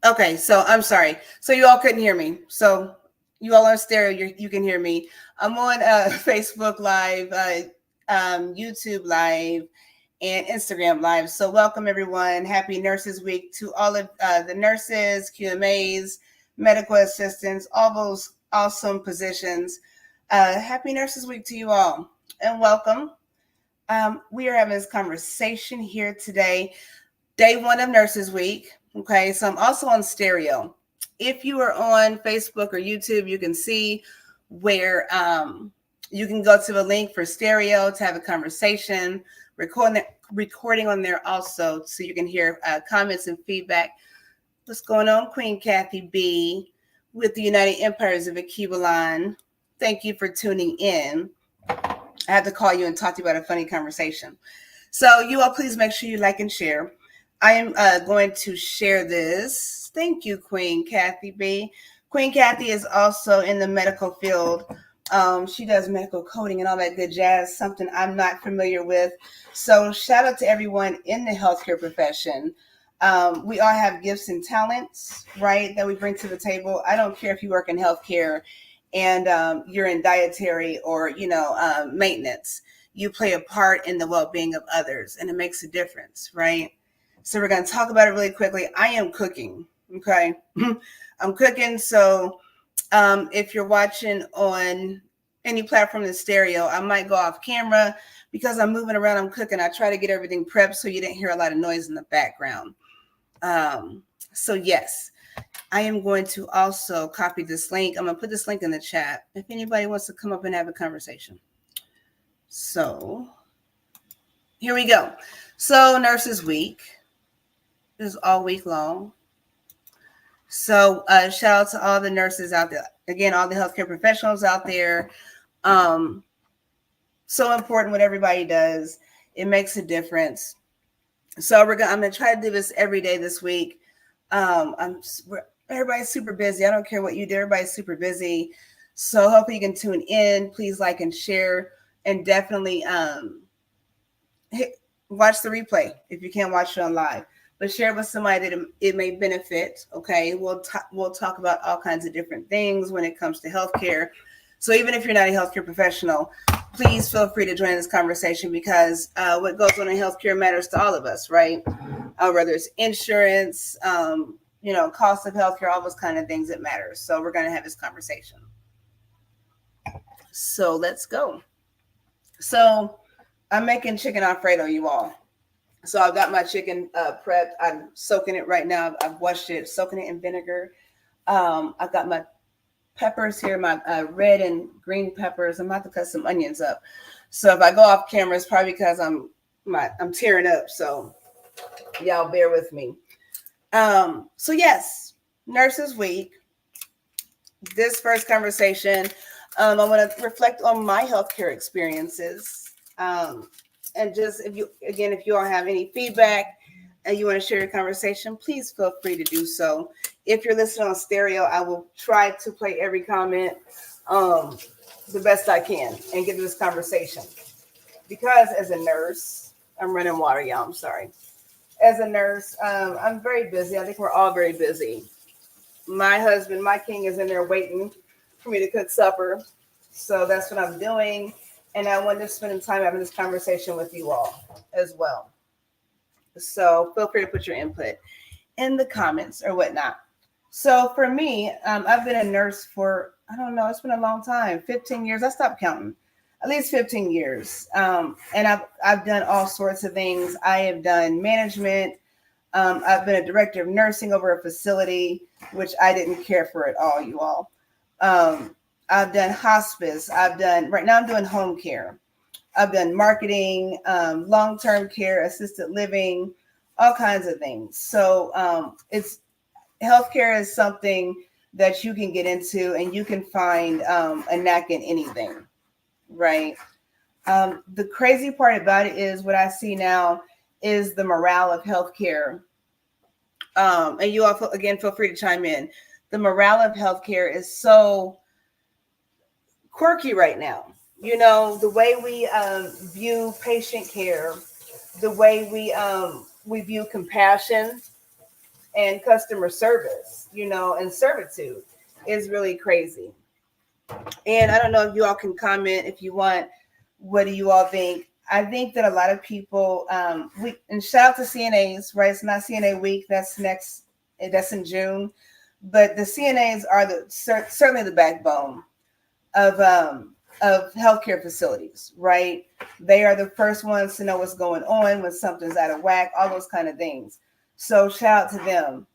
Okay, so I'm sorry. So you all couldn't hear me. So you all on stereo, you can hear me. I'm on Facebook Live, YouTube Live, and Instagram Live. So welcome everyone. Happy Nurses Week to all of the nurses, QMAs, medical assistants, all those awesome positions. Happy Nurses Week to you all, and welcome. We are having this conversation here today, day one of Nurses Week. Okay, so I'm also on stereo. If you are on Facebook or YouTube, you can see where you can go to a link for stereo to have a conversation, recording on there also, so you can hear comments and feedback. What's going on, Queen Kathy B with the United Empires of Akibalan? Thank you for tuning in. I have to call you and talk to you about a funny conversation. So you all please make sure you like and share. I am going to share this. Thank you, Queen Kathy B. Queen Kathy is also in the medical field. She does medical coding and all that good jazz, something I'm not familiar with. So shout out to everyone in the healthcare profession. We all have gifts and talents, right, that we bring to the table. I don't care if you work in healthcare and you're in dietary or, maintenance. You play a part in the well-being of others, and it makes a difference, right? So we're going to talk about it really quickly. I am cooking, okay? I'm cooking, so if you're watching on any platform in stereo, I might go off camera because I'm moving around, I'm cooking. I try to get everything prepped so you didn't hear a lot of noise in the background. So yes, I am going to also copy this link. I'm going to put this link in the chat if anybody wants to come up and have a conversation. So here we go. So Nurses Week is all week long. So shout out to all the nurses out there. Again, all the healthcare professionals out there. So important what everybody does. It makes a difference. So I'm going to try to do this every day this week. Everybody's super busy. I don't care what you do. Everybody's super busy. So hopefully you can tune in. Please like and share, and definitely watch the replay if you can't watch it on live. But share it with somebody that it may benefit. Okay, we'll talk about all kinds of different things when it comes to healthcare. So even if you're not a healthcare professional, please feel free to join this conversation, because what goes on in healthcare matters to all of us, right? Whether it's insurance, cost of healthcare, all those kind of things that matter. So we're going to have this conversation. So let's go. So I'm making chicken Alfredo, you all. So I've got my chicken prepped. I'm soaking it right now. I've washed it, soaking it in vinegar. I've got my peppers here, my red and green peppers. I'm about to cut some onions up. So if I go off camera, it's probably because I'm tearing up. So y'all bear with me. So yes, Nurses Week. This first conversation, I want to reflect on my healthcare experiences. And just if you all have any feedback and you want to share your conversation, please feel free to do so. If you're listening on stereo, I will try to play every comment the best I can and get to this conversation. Because as a nurse, I'm running water, y'all. I'm sorry. As a nurse, I'm very busy. I think we're all very busy. My husband, my king, is in there waiting for me to cook supper. So that's what I'm doing. And I wanted to spend time having this conversation with you all as well. So feel free to put your input in the comments or whatnot. So for me, I've been a nurse for, I don't know, it's been a long time, 15 years. I stopped counting, at least 15 years. And I've done all sorts of things. I have done management. I've been a director of nursing over a facility, which I didn't care for at all, you all. I've done hospice. Right now I'm doing home care. I've done marketing, long-term care, assisted living, all kinds of things. So healthcare is something that you can get into, and you can find a knack in anything, right? The crazy part about it is what I see now is the morale of healthcare. And you all, again, feel free to chime in. The morale of healthcare is so quirky right now. The way we view patient care, the way we view compassion and customer service, and servitude is really crazy. And I don't know if you all can comment if you want. What do you all think? I think that a lot of people, and shout out to CNAs, right? It's not CNA week. That's in June. But the CNAs are certainly the backbone of healthcare facilities, right? They are the first ones to know what's going on when something's out of whack, all those kind of things. So shout out to them.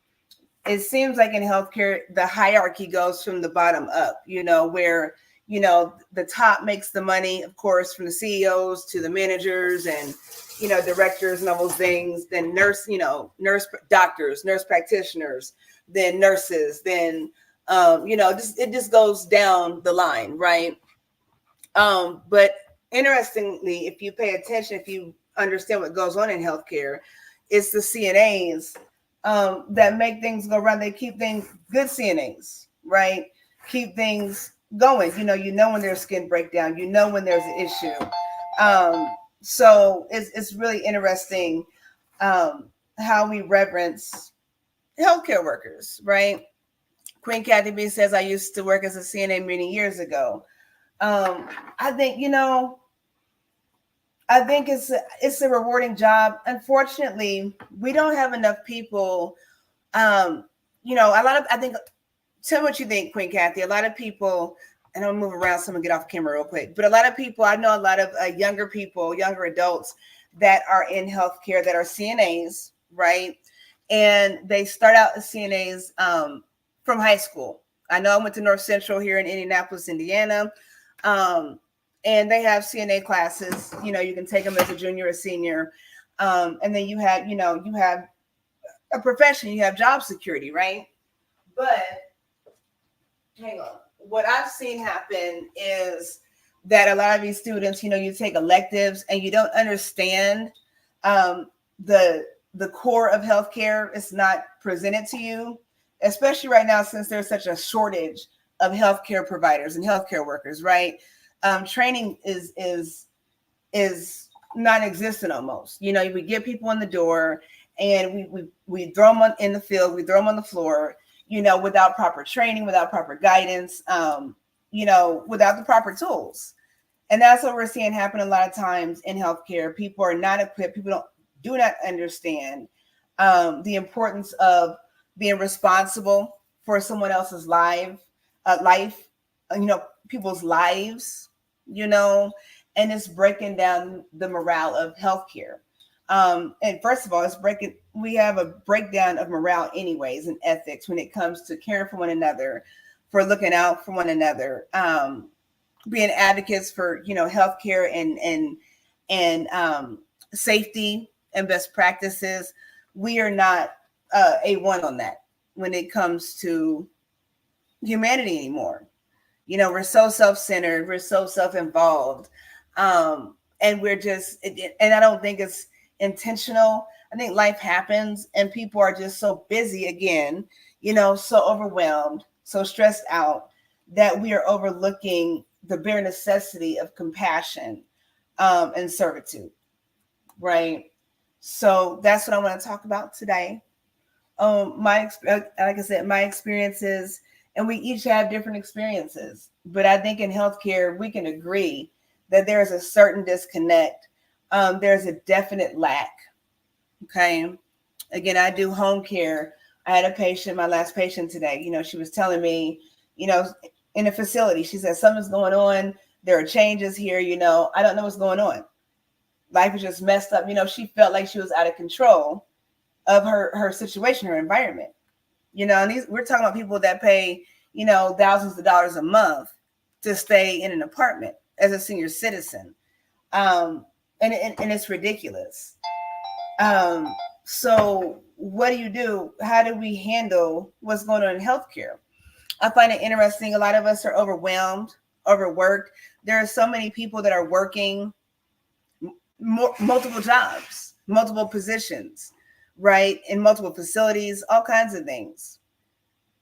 It seems like in healthcare, the hierarchy goes from the bottom up, where, the top makes the money, of course, from the CEOs to the managers and, directors and all those things. Then doctors, nurse practitioners, then nurses, then, it just goes down the line, right? But interestingly, if you pay attention, if you understand what goes on in healthcare, it's the CNAs that make things go around. They keep things, good CNAs, right? Keep things going. When there's skin breakdown, when there's an issue. So it's really interesting how we reverence healthcare workers, right? Queen Kathy B says, I used to work as a CNA many years ago. I think it's a rewarding job. Unfortunately, we don't have enough people. I think, tell me what you think, Queen Kathy. A lot of people, and I'll move around, someone get off camera real quick. But a lot of people, I know a lot of younger adults that are in healthcare that are CNAs, right? And they start out as CNAs from high school. I know I went to North Central here in Indianapolis, Indiana. And they have CNA classes, you can take them as a junior or senior. And then you have a profession, you have job security, right? But hang on. What I've seen happen is that a lot of these students, you take electives and you don't understand the core of healthcare. It's not presented to you, especially right now, since there's such a shortage of healthcare providers and healthcare workers, right? Training is non-existent almost. We get people in the door and we throw them in the field, we throw them on the floor, without proper training, without proper guidance, without the proper tools. And that's what we're seeing happen a lot of times in healthcare. People are not equipped. People do not understand the importance of being responsible for someone else's life, people's lives, and it's breaking down the morale of healthcare. And first of all, we have a breakdown of morale anyways and ethics when it comes to caring for one another, for looking out for one another, being advocates for, healthcare and safety and best practices. We are not A1 on that when it comes to humanity anymore. We're so self-centered, we're so self-involved, and we're just, and I don't think it's intentional. I think life happens and people are just so busy again, so overwhelmed, so stressed out, that we are overlooking the bare necessity of compassion and servitude, right? So that's what I want to talk about today. Like I said, my experiences, and we each have different experiences, but I think in healthcare, we can agree that there is a certain disconnect. There's a definite lack. Okay. Again, I do home care. I had a patient, my last patient today, she was telling me, in a facility, she said, something's going on. There are changes here. I don't know what's going on. Life is just messed up. She felt like she was out of control of her situation, her environment. And we're talking about people that pay, thousands of dollars a month to stay in an apartment as a senior citizen. And it's ridiculous. So what do you do? How do we handle what's going on in healthcare? I find it interesting. A lot of us are overwhelmed, overworked. There are so many people that are working multiple jobs, multiple positions, right? In multiple facilities, all kinds of things.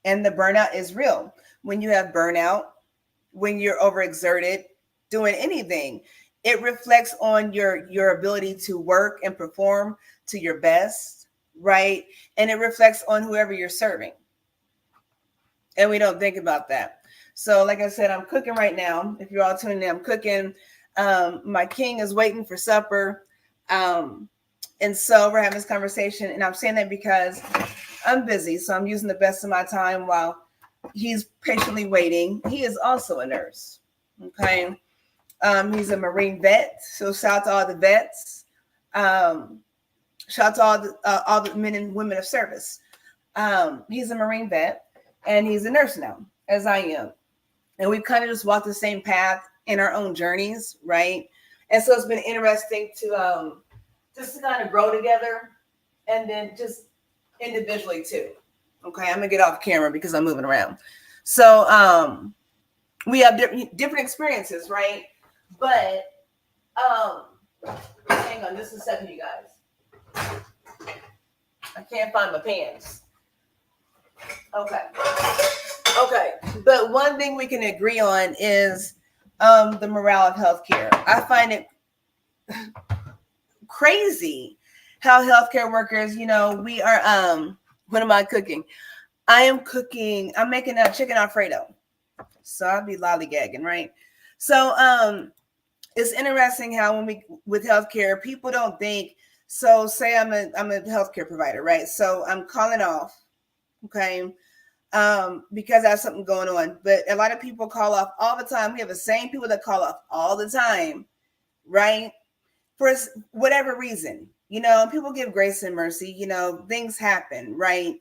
And the burnout is real. When you have burnout, when you're overexerted, doing anything, it reflects on your ability to work and perform to your best, right? And it reflects on whoever you're serving. And we don't think about that. So like I said, I'm cooking right now. If you're all tuning in, I'm cooking. My king is waiting for supper. And so we're having this conversation, and I'm saying that because I'm busy. So I'm using the best of my time while he's patiently waiting. He is also a nurse. Okay. He's a Marine vet. So shout out to all the vets. Shout out to all the men and women of service. He's a Marine vet, and he's a nurse now, as I am. And we've kind of just walked the same path in our own journeys, right? And so it's been interesting to just to kind of grow together, and then just individually too. Okay, I'm gonna get off camera because I'm moving around. So we have different experiences, right? But hang on just a second, you guys. I can't find my pants. Okay. But one thing we can agree on is the morale of healthcare. I find it crazy how healthcare workers, we are, what am I cooking? I'm making a chicken Alfredo. So I'll be lollygagging, right? So it's interesting how with healthcare, people don't think, so say I'm a healthcare provider, right? So I'm calling off, okay? Because I have something going on. But a lot of people call off all the time. We have the same people that call off all the time, right? For whatever reason, people give grace and mercy, things happen, right?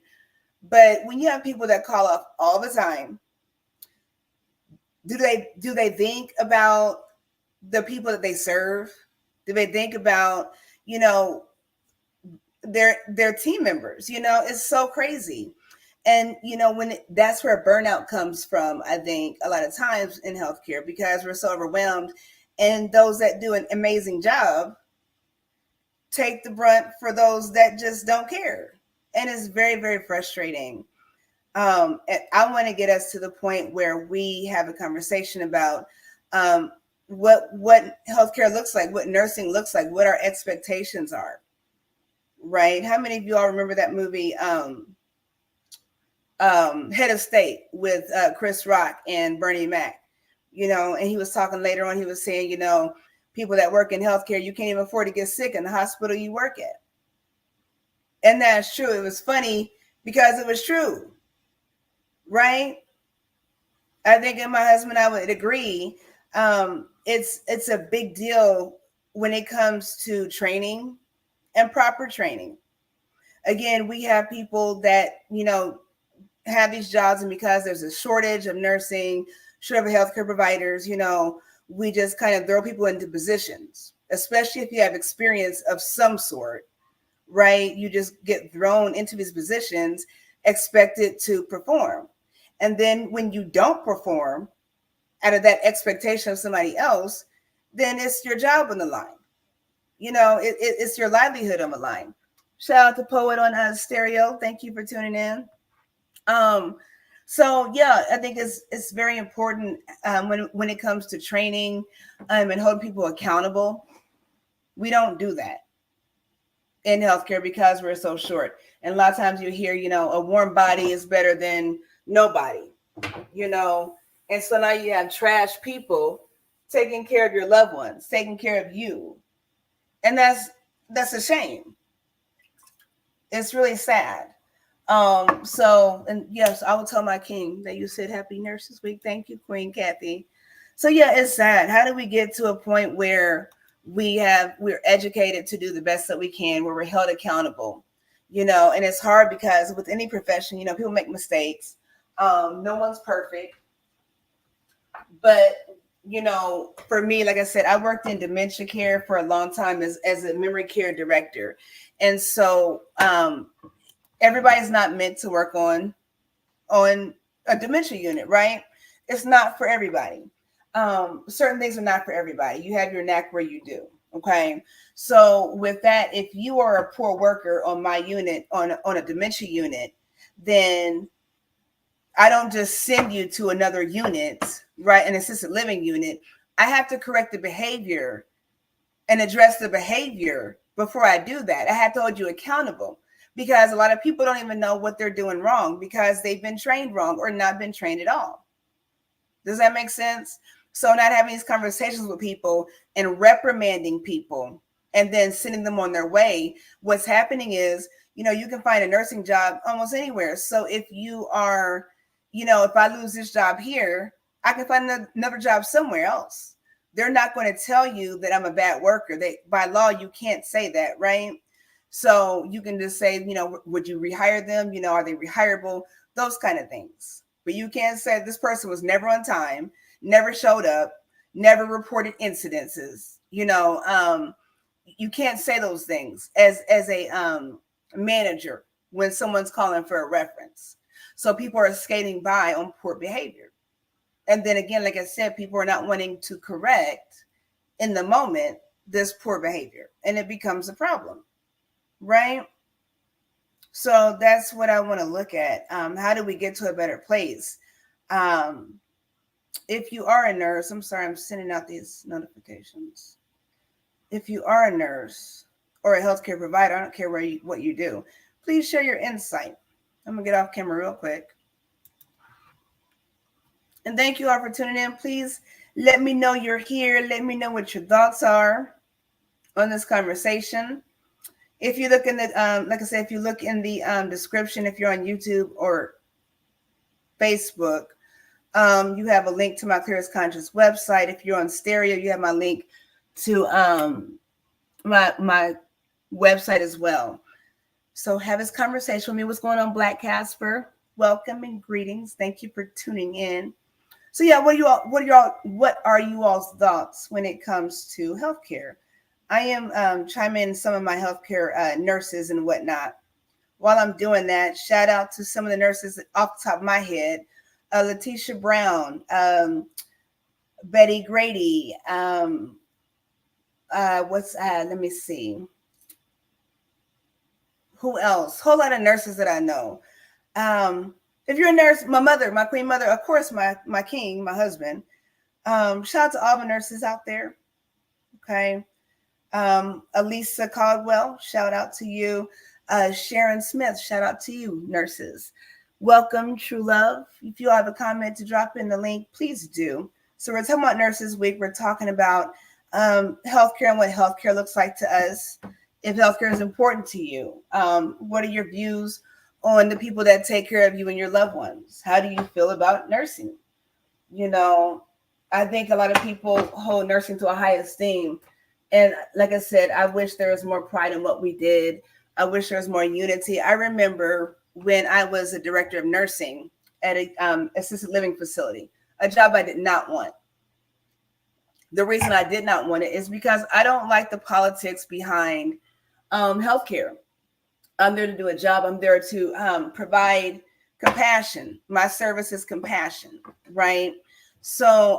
But when you have people that call off all the time, do they think about the people that they serve? Do they think about, their team members? It's so crazy. And, that's where burnout comes from, I think, a lot of times in healthcare, because we're so overwhelmed. And those that do an amazing job take the brunt for those that just don't care. And it's very, very frustrating. And I want to get us to the point where we have a conversation about what healthcare looks like, what nursing looks like, what our expectations are, right? How many of you all remember that movie, Head of State, with Chris Rock and Bernie Mac? And he was talking later on, he was saying, people that work in healthcare, you can't even afford to get sick in the hospital you work at. And that's true. It was funny because it was true, right? I think, and my husband and I would agree, it's a big deal when it comes to training and proper training. Again, we have people that, have these jobs, and because there's a shortage of nursing, shortage of healthcare providers, we just kind of throw people into positions, especially if you have experience of some sort, right? You just get thrown into these positions, expected to perform. And then when you don't perform out of that expectation of somebody else, then it's your job on the line. It's your livelihood on the line. Shout out to Poet on Stereo. Thank you for tuning in. So yeah, I think it's very important when it comes to training and holding people accountable. We don't do that in healthcare because we're so short. And a lot of times you hear, a warm body is better than nobody, and so now you have trash people taking care of your loved ones, taking care of you. And that's a shame. It's really sad. So, and yes, I will tell my king that you said Happy Nurses Week. Thank you, Queen Kathy. So yeah, it's sad. How do we get to a point where we're educated to do the best that we can, where we're held accountable, and it's hard because with any profession, people make mistakes. No one's perfect, but for me, like I said, I worked in dementia care for a long time as a memory care director. And so, everybody's not meant to work on a dementia unit, right? It's not for everybody. Certain things are not for everybody. You have your knack where you do. Okay. So with that, if you are a poor worker on my unit, on a dementia unit, then I don't just send you to another unit, right? An assisted living unit. I have to correct the behavior and address the behavior before I do that. I have to hold you accountable. because a lot of people don't even know what they're doing wrong because they've been trained wrong or not been trained at all. Does that make sense? So not having these conversations with people and reprimanding people and then sending them on their way, what's happening is, you can find a nursing job almost anywhere. So if you are, if I lose this job here, I can find another job somewhere else. They're not going to tell you that I'm a bad worker. By law, you can't say that, right? So you can just say, would you rehire them? Are they rehireable? Those kind of things. But you can't say this person was never on time, never showed up, never reported incidences. You can't say those things as a manager when someone's calling for a reference. So people are skating by on poor behavior. And then again, like I said, people are not wanting to correct in the moment this poor behavior, and it becomes a problem, right? So that's what I want to look at. How do we get to a better place? If you are a nurse, I'm sorry, I'm sending out these notifications. If you are a nurse or a healthcare provider, I don't care what you do, please share your insight. I'm going to get off camera real quick. And thank you all for tuning in. Please let me know you're here. Let me know what your thoughts are on this conversation. If you look in the, like I said, if you look in the description, if you're on YouTube or Facebook, you have a link to my Clearest Conscious website. If you're on stereo, you have my link to my website as well. So have this conversation with me. What's going on, Black Casper? Welcome and greetings. Thank you for tuning in. So yeah, what are you all's thoughts when it comes to healthcare? I am chiming in some of my healthcare nurses and whatnot. While I'm doing that, shout out to some of the nurses off the top of my head. Letitia Brown, Betty Grady, let me see. Who else? Whole lot of nurses that I know. If you're a nurse, my mother, my queen mother, of course, my king, my husband. Shout out to all the nurses out there. Okay. Elisa Caldwell, shout out to you. Sharon Smith, shout out to you, nurses. Welcome, True Love. If you have a comment to drop in the link, please do. So we're talking about Nurses Week. We're talking about healthcare and what healthcare looks like to us. If healthcare is important to you, what are your views on the people that take care of you and your loved ones? How do you feel about nursing? I think a lot of people hold nursing to a high esteem. And like I said, I wish there was more pride in what we did. I wish there was more unity. I remember when I was a director of nursing at a assisted living facility, a job I did not want. The reason I did not want it is because I don't like the politics behind healthcare. I'm there to do a job. I'm there to provide compassion. My service is compassion, right? So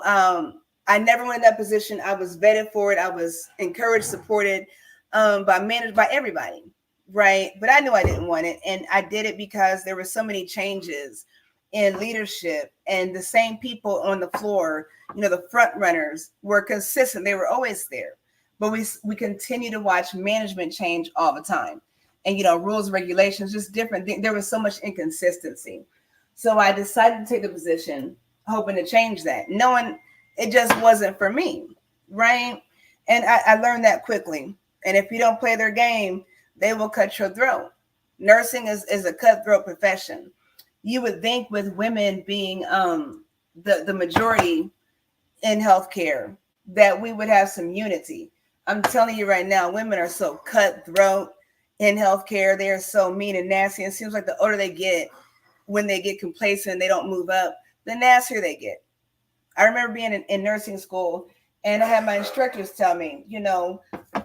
I never went in that position. I was vetted for it. I was encouraged, supported by everybody, right? But I knew I didn't want it. And I did it because there were so many changes in leadership, and the same people on the floor, the front runners were consistent. They were always there. But we continue to watch management change all the time. And, rules, regulations, just different. There was so much inconsistency. So I decided to take the position, hoping to change that, knowing it just wasn't for me, right? And I learned that quickly. And if you don't play their game, they will cut your throat. Nursing is a cutthroat profession. You would think with women being the majority in healthcare that we would have some unity. I'm telling you right now, women are so cutthroat in healthcare. They are so mean and nasty. And it seems like the older they get, when they get complacent and they don't move up, the nastier they get. I remember being in nursing school, and I had my instructors tell me,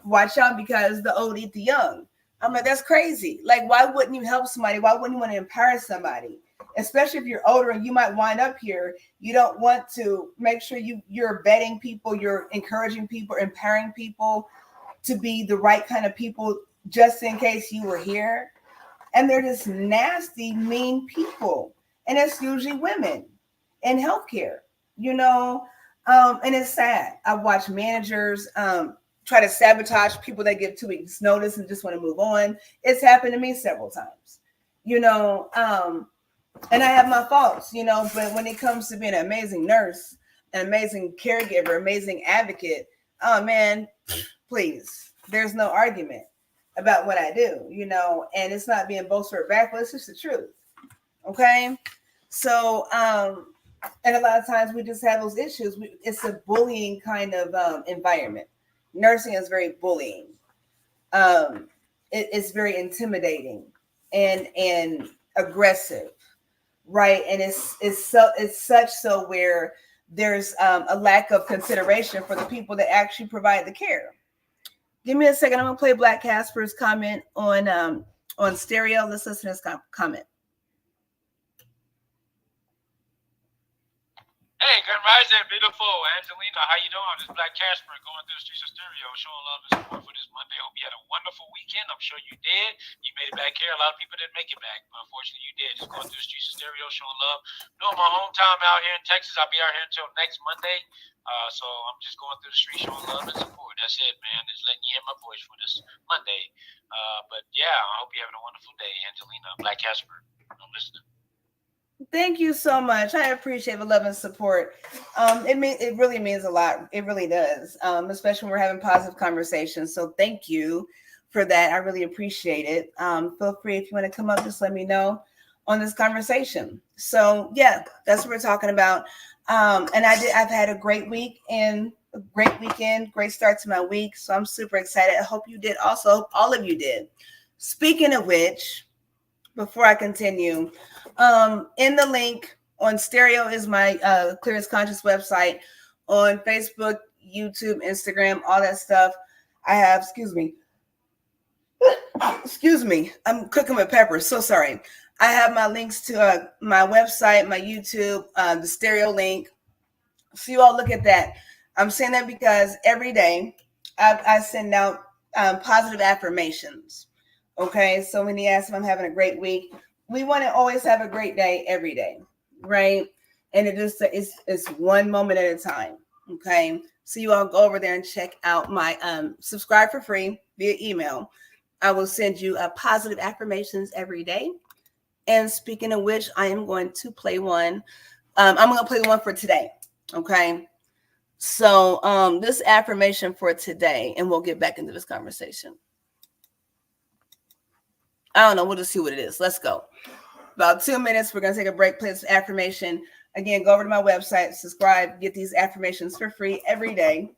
watch out because the old eat the young. I'm like, that's crazy. Like, why wouldn't you help somebody? Why wouldn't you want to empower somebody? Especially if you're older and you might wind up here. You don't want to make sure you're vetting people, you're encouraging people, empowering people to be the right kind of people just in case you were here. And they're just nasty, mean people. And it's usually women in healthcare, and it's sad. I watch managers try to sabotage people that give 2 weeks notice and just want to move on. It's happened to me several times, you know, and I have my faults, you know, but when it comes to being an amazing nurse, an amazing caregiver, amazing advocate, oh man, please, there's no argument about what I do, you know, and it's not being boastful or backward, it's just the truth. Okay. So, and a lot of times we just have those issues. It's a bullying kind of environment. Nursing is very bullying. It's very intimidating and aggressive, right? And it's such so where there's a lack of consideration for the people that actually provide the care. Give me a second. I'm gonna play Black Casper's comment on stereo. Let's listen to his comment. Hey, good rising, beautiful Angelina. How you doing? It's Black Casper going through the streets of stereo, showing love and support for this Monday. Hope you had a wonderful weekend. I'm sure you did. You made it back here. A lot of people didn't make it back, but unfortunately you did. Just going through the streets of stereo, showing love. Doing my home time out here in Texas. I'll be out here until next Monday. So I'm just going through the streets, showing love and support. That's it, man. Just letting you hear my voice for this Monday. But yeah, I hope you're having a wonderful day, Angelina. Black Casper. I'm listening. Thank you so much. I appreciate the love and support. It really means a lot. It really does, especially when we're having positive conversations. So thank you for that. I really appreciate it. Feel free if you want to come up, just let me know on this conversation. So yeah, that's what we're talking about. And I've had a great week and a great weekend, great start to my week. So I'm super excited. I hope you did also. I hope all of you did. Speaking of which, before I continue, in the link on stereo is my Clearest Conscious website. On Facebook, YouTube, Instagram, all that stuff. I have, excuse me, I'm cooking with pepper, so sorry. I have my links to my website, my YouTube, the stereo link. So you all look at that. I'm saying that because every day I send out positive affirmations. Okay, so when he asks if I'm having a great week, we want to always have a great day every day, right? And it's one moment at a time. Okay, so you all go over there and check out my subscribe for free via email. I will send you positive affirmations every day. And speaking of which, I am going to play one. I'm going to play the one for today. Okay, so this affirmation for today, and we'll get back into this conversation. I don't know. We'll just see what it is. Let's go. About 2 minutes. We're going to take a break. Play this affirmation. Again, go over to my website, subscribe, get these affirmations for free every day.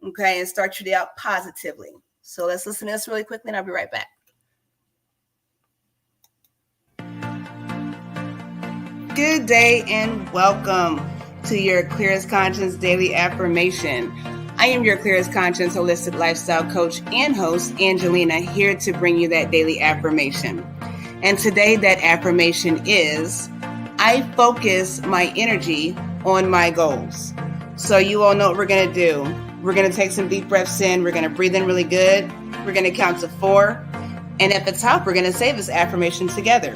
Okay. And start your day out positively. So let's listen to this really quickly and I'll be right back. Good day and welcome to your Clearest Conscience Daily Affirmation. I am your Clearest Conscience Holistic Lifestyle Coach and host, Angelina, here to bring you that daily affirmation. And today that affirmation is, I focus my energy on my goals. So you all know what we're going to do. We're going to take some deep breaths in. We're going to breathe in really good. We're going to count to 4. And at the top, we're going to say this affirmation together.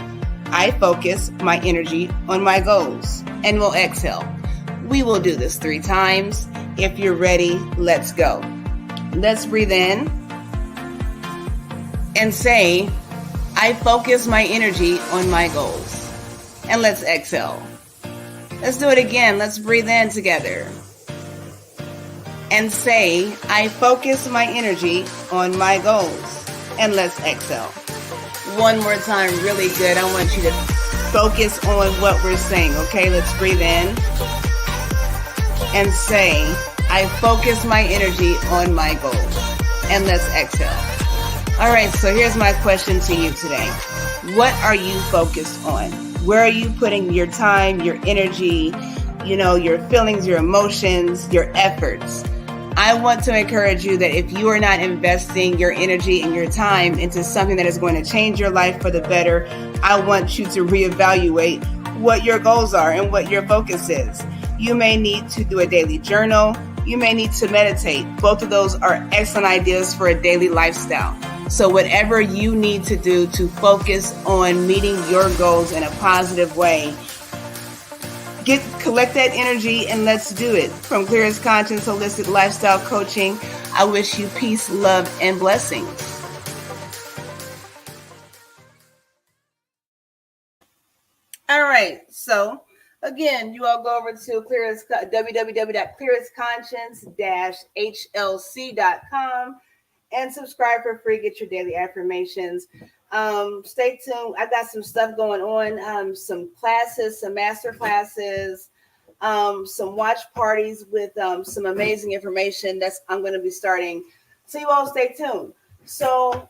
I focus my energy on my goals. And we'll exhale. We will do this 3 times. If you're ready, let's go. Let's breathe in and say, I focus my energy on my goals. And let's exhale. Let's do it again. Let's breathe in together and say, I focus my energy on my goals. And let's exhale. One more time, really good. I want you to focus on what we're saying. Okay, let's breathe in and say, I focus my energy on my goals. And let's exhale. All right, so here's my question to you today. What are you focused on? Where are you putting your time, your energy, your feelings, your emotions, your efforts? I want to encourage you that if you are not investing your energy and your time into something that is going to change your life for the better, I want you to reevaluate what your goals are and what your focus is. You may need to do a daily journal. You may need to meditate. Both of those are excellent ideas for a daily lifestyle. So whatever you need to do to focus on meeting your goals in a positive way, collect that energy and let's do it. From Clearest Conscience Holistic Lifestyle Coaching, I wish you peace, love, and blessings. All right. So again, you all go over to Clearest, www.clearestconscience-hlc.com and subscribe for free. Get your daily affirmations. Stay tuned. I got some stuff going on. Some classes, some master classes, some watch parties with some amazing information that's I'm going to be starting. So you all stay tuned. So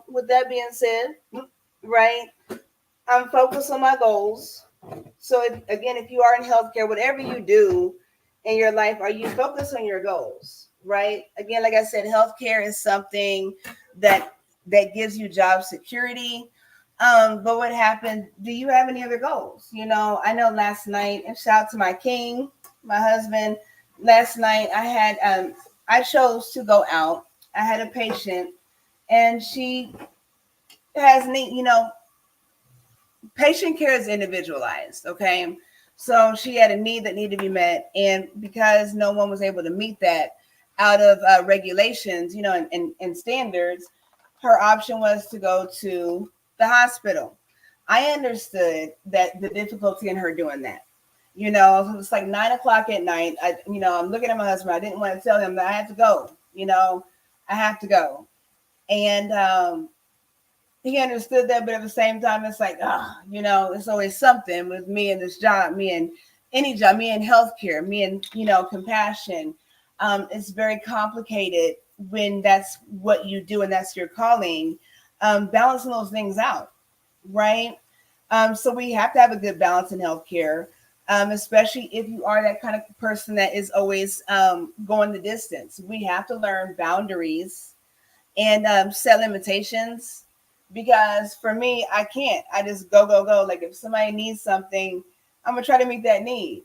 with that being said, right, I'm focused on my goals. So if you are in healthcare, whatever you do in your life, are you focused on your goals? Right. Again, like I said, healthcare is something that gives you job security. But what happened? Do you have any other goals? I know last night, and shout out to my king, my husband. Last night I chose to go out. I had a patient, and she has patient care is individualized. Okay. So she had a need that needed to be met. And because no one was able to meet that out of regulations, and standards, her option was to go to the hospital. I understood that the difficulty in her doing that. It's like 9 o'clock at night. I'm looking at my husband. I didn't want to tell him that I had to go. I have to go. And he understood that, but at the same time, it's like, it's always something with me and this job, me and any job, me and healthcare, me and, compassion. It's very complicated when that's what you do and that's your calling, balancing those things out, right? So we have to have a good balance in healthcare, especially if you are that kind of person that is always going the distance. We have to learn boundaries and set limitations. Because for me, I can't. I just go. Like if somebody needs something, I'm gonna try to meet that need.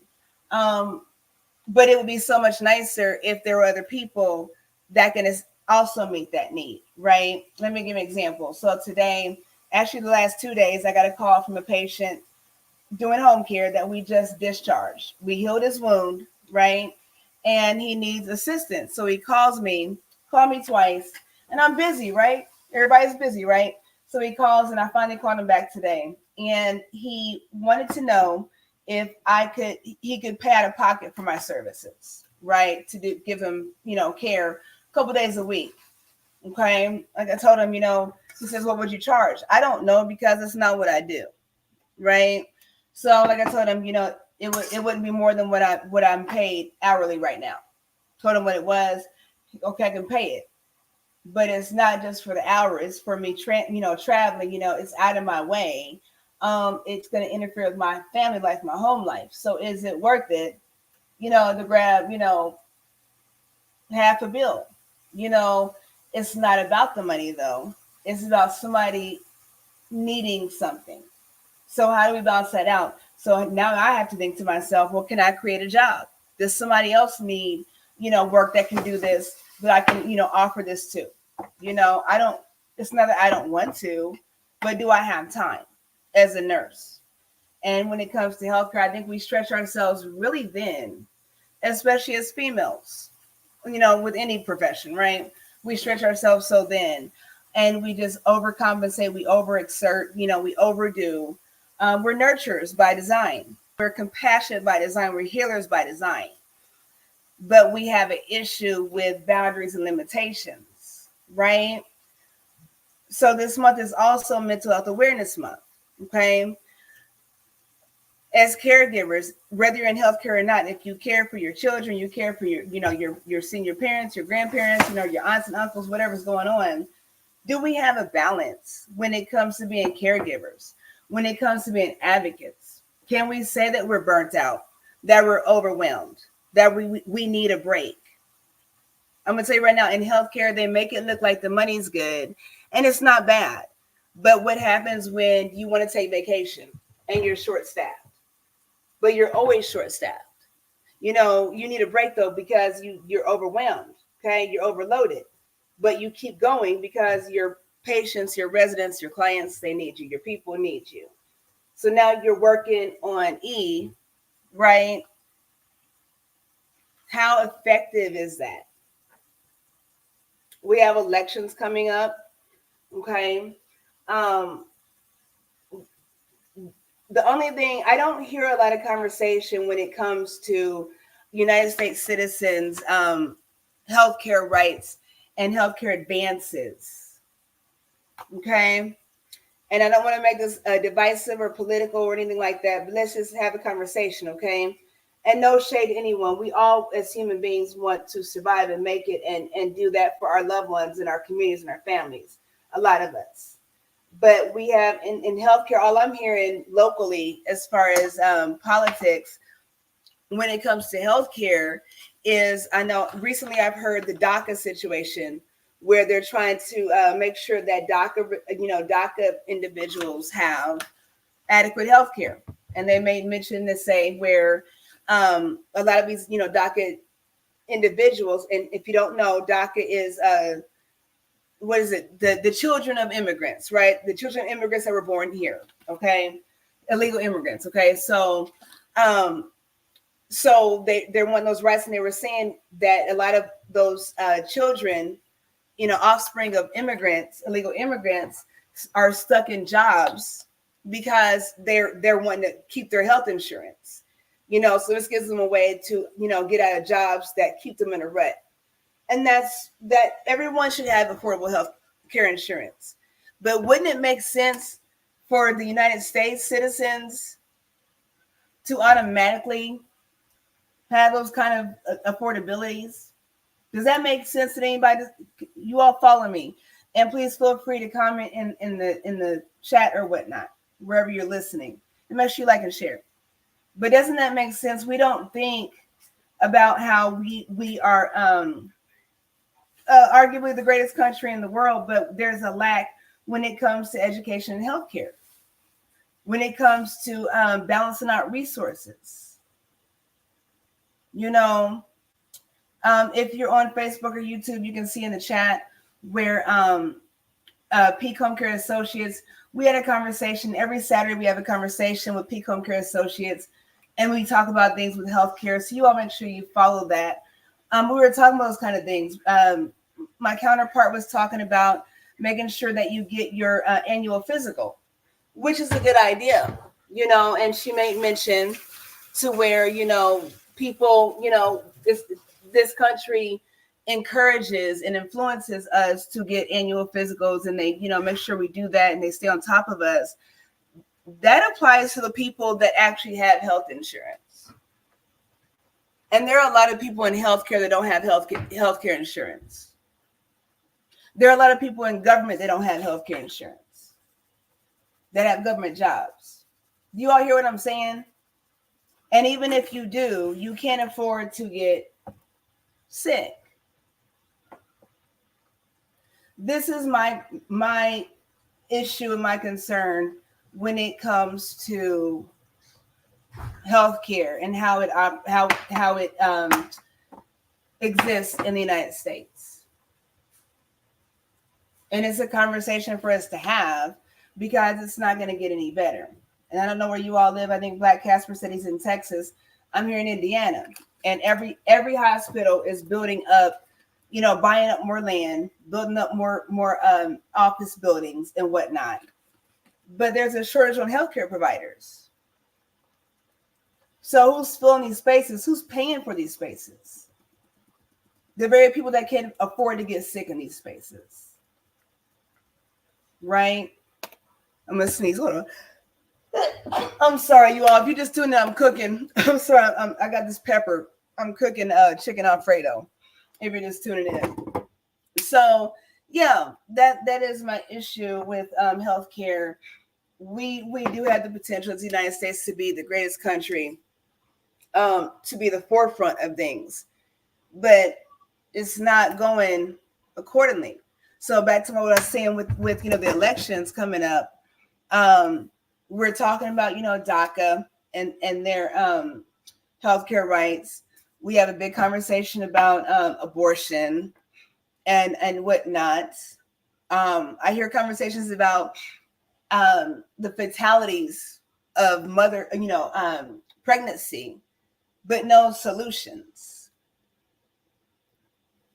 But it would be so much nicer if there were other people that can also meet that need, right? Let me give an example. So today, actually the last 2 days, I got a call from a patient doing home care that we just discharged. We healed his wound, right? And he needs assistance. So he called me twice, and I'm busy, right? Everybody's busy, right? So he calls, and I finally called him back today. And he wanted to know if he could pay out of pocket for my services, right? To give him, care a couple days a week. Okay. Like I told him, he says, what would you charge? I don't know, because it's not what I do. Right. So like I told him, it wouldn't be more than what I'm paid hourly right now. Told him what it was. Okay, I can pay it. But it's not just for the hour. It's for me, traveling. It's out of my way. It's going to interfere with my family life, my home life. So is it worth it? To grab, half a bill. It's not about the money though. It's about somebody needing something. So how do we balance that out? So now I have to think to myself, well, can I create a job? Does somebody else need, work that can do this, that I can, offer this to? It's not that I don't want to, but do I have time as a nurse? And when it comes to healthcare, I think we stretch ourselves really thin, especially as females, with any profession, right? We stretch ourselves so thin, and we just overcompensate, we overexert, we overdo. We're nurturers by design. We're compassionate by design. We're healers by design. But we have an issue with boundaries and limitations, right? So this month is also Mental Health Awareness Month, okay? As caregivers, whether you're in healthcare or not, if you care for your children, you care for your senior parents, your grandparents, your aunts and uncles, whatever's going on, do we have a balance when it comes to being caregivers? When it comes to being advocates? Can we say that we're burnt out, that we're overwhelmed, that we need a break? I'm going to tell you right now, in healthcare, they make it look like the money's good, and it's not bad. But what happens when you want to take vacation and you're short-staffed? But you're always short-staffed. You need a break, though, because you're overwhelmed, okay? You're overloaded. But you keep going because your patients, your residents, your clients, they need you. Your people need you. So now you're working on E, right? How effective is that? We have elections coming up. Okay. Um, the only thing, I don't hear a lot of conversation when it comes to United States citizens' healthcare rights and healthcare advances. Okay. And I don't want to make this divisive or political or anything like that, but let's just have a conversation, okay? And no shade to anyone. We all, as human beings, want to survive and make it and do that for our loved ones and our communities and our families. A lot of us. But we have in healthcare, all I'm hearing locally as far as politics when it comes to healthcare is, I know recently I've heard the DACA situation where they're trying to make sure that DACA individuals have adequate health care. And they made mention to say where a lot of these, DACA individuals, and if you don't know, DACA is, what is it? The children of immigrants, right? The children of immigrants that were born here, okay? Illegal immigrants, okay? So they want those rights, and they were saying that a lot of those children, offspring of immigrants, illegal immigrants, are stuck in jobs because they're wanting to keep their health insurance. So this gives them a way to, get out of jobs that keep them in a rut. And that's that everyone should have affordable health care insurance. But wouldn't it make sense for the United States citizens to automatically have those kind of affordabilities? Does that make sense to anybody? You all follow me, and please feel free to comment in the chat or whatnot, wherever you're listening, and make sure you like and share. But doesn't that make sense? We don't think about how we are arguably the greatest country in the world, but there's a lack when it comes to education and healthcare, when it comes to balancing out resources. If you're on Facebook or YouTube, you can see in the chat where Peak Home Care Associates, we had a conversation. Every Saturday we have a conversation with Peak Home Care Associates, and we talk about things with healthcare. So you all make sure you follow that. We were talking about those kind of things. My counterpart was talking about making sure that you get your annual physical, which is a good idea, and she made mention to where, people, this country encourages and influences us to get annual physicals, and they, make sure we do that, and they stay on top of us. That applies to the people that actually have health insurance. And there are a lot of people in healthcare that don't have healthcare insurance. There are a lot of people in government that don't have healthcare insurance, that have government jobs. Do you all hear what I'm saying? And even if you do, you can't afford to get sick. This is my issue and my concern when it comes to healthcare and how it exists in the United States. And it's a conversation for us to have because it's not going to get any better. And I don't know where you all live. I think Black Casper said he's in Texas. I'm here in Indiana, and every hospital is building up, buying up more land, building up more office buildings and whatnot. But there's a shortage on healthcare providers. So who's filling these spaces? Who's paying for these spaces? The very people that can't afford to get sick in these spaces. Right? I'm gonna sneeze. Hold on. I'm sorry, you all. If you just tuned in, I'm cooking. I'm sorry. I got this pepper. I'm cooking chicken Alfredo. If you're just tuning in. So yeah, that is my issue with healthcare. We do have the potential as the United States to be the greatest country, to be the forefront of things, but it's not going accordingly. So back to what I was saying with the elections coming up, we're talking about DACA and their healthcare rights. We have a big conversation about abortion and whatnot. I hear conversations about the fatalities of pregnancy, but no solutions.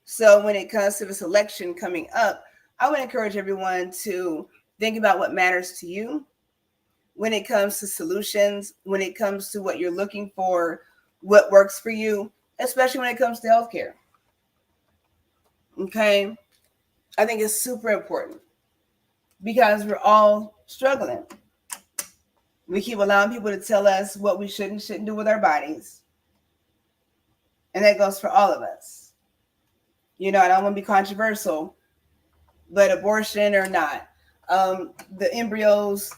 So when it comes to this election coming up, I would encourage everyone to think about what matters to you when it comes to solutions, when it comes to what you're looking for, what works for you, especially when it comes to healthcare. Okay? I think it's super important because we're all struggling. We keep allowing people to tell us what we should and shouldn't do with our bodies. And that goes for all of us. You know, I don't want to be controversial, but abortion or not, the embryos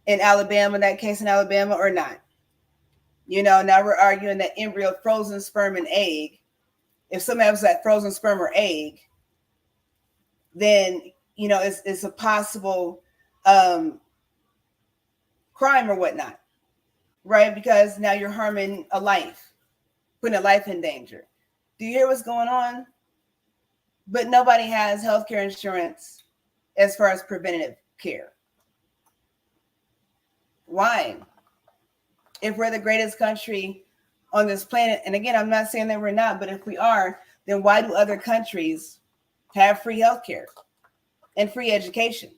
in Alabama, that case in Alabama or not. You know, now we're arguing that embryo, frozen sperm and egg. If somebody has that frozen sperm or egg, then, you know, it's a possible crime or whatnot, right? Because now you're harming a life, putting a life in danger. Do you hear what's going on? But nobody has healthcare insurance as far as preventative care. Why? If we're the greatest country on this planet, and again, I'm not saying that we're not, but if we are, then why do other countries have free healthcare and free education?